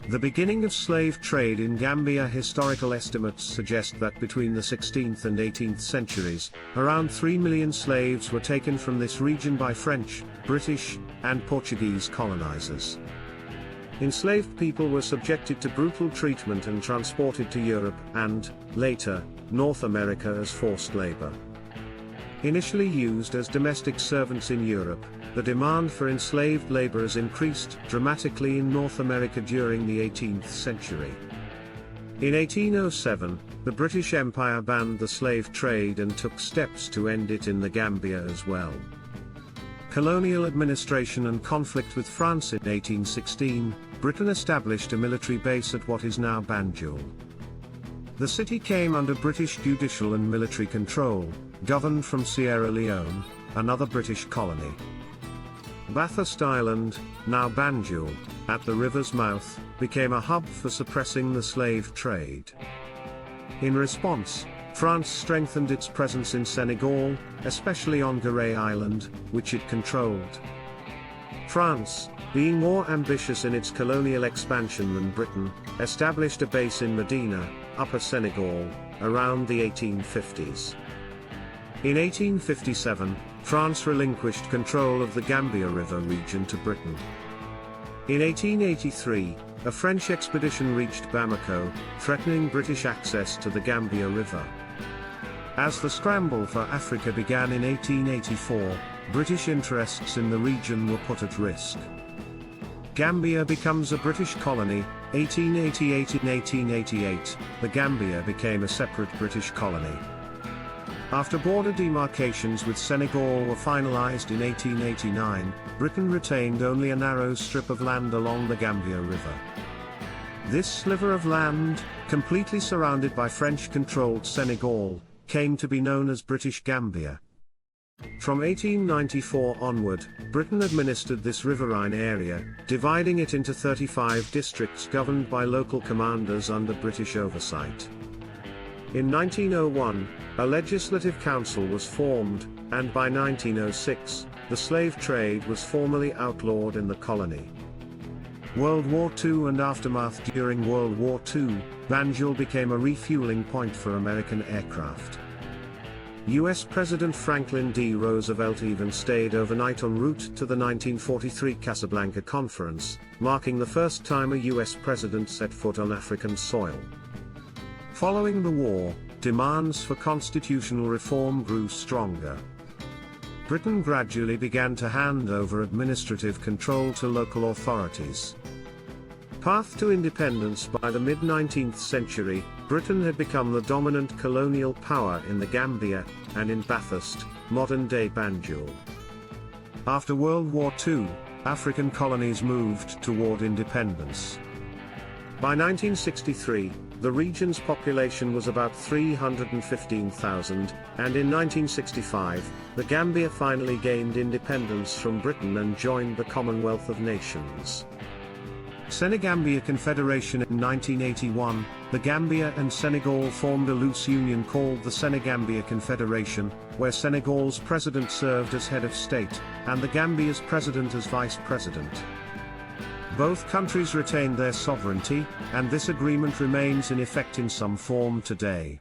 The beginning of slave trade in Gambia. Historical estimates suggest that between the 16th and 18th centuries, around 3 million slaves were taken from this region by French, British, and Portuguese colonizers. Enslaved people were subjected to brutal treatment and transported to Europe and, later, North America as forced labor. Initially used as domestic servants in Europe, the demand for enslaved laborers increased dramatically in North America during the 18th century. In 1807, the British Empire banned the slave trade and took steps to end it in the Gambia as well. Colonial administration and conflict with France. In 1816, Britain established a military base at what is now Banjul. The city came under British judicial and military control, governed from Sierra Leone, another British colony. Bathurst Island, now Banjul, at the river's mouth, became a hub for suppressing the slave trade. In response, France strengthened its presence in Senegal, especially on Guerre Island, which it controlled. France, being more ambitious in its colonial expansion than Britain, established a base in Medina, Upper Senegal, around the 1850s. In 1857, France relinquished control of the Gambia River region to Britain. In 1883, a French expedition reached Bamako, threatening British access to the Gambia River. As the scramble for Africa began in 1884, British interests in the region were put at risk. Gambia becomes a British colony. 1888. In 1888, the Gambia became a separate British colony. After border demarcations with Senegal were finalized in 1889, Britain retained only a narrow strip of land along the Gambia River. This sliver of land, completely surrounded by French-controlled Senegal, came to be known as British Gambia. From 1894 onward, Britain administered this riverine area, dividing it into 35 districts governed by local commanders under British oversight. In 1901, a legislative council was formed, and by 1906, the slave trade was formally outlawed in the colony. World War II and aftermath. During World War II, Banjul became a refueling point for American aircraft. U.S. President Franklin D. Roosevelt even stayed overnight en route to the 1943 Casablanca Conference, marking the first time a U.S. president set foot on African soil. Following the war, demands for constitutional reform grew stronger. Britain gradually began to hand over administrative control to local authorities. Path to independence. By the mid-19th century, Britain had become the dominant colonial power in the Gambia, and in Bathurst, modern-day Banjul. After World War II, African colonies moved toward independence. By 1963, the region's population was about 315,000, and in 1965, the Gambia finally gained independence from Britain and joined the Commonwealth of Nations. Senegambia Confederation. In 1981, the Gambia and Senegal formed a loose union called the Senegambia Confederation, where Senegal's president served as head of state, and the Gambia's president as vice president. Both countries retained their sovereignty, and this agreement remains in effect in some form today.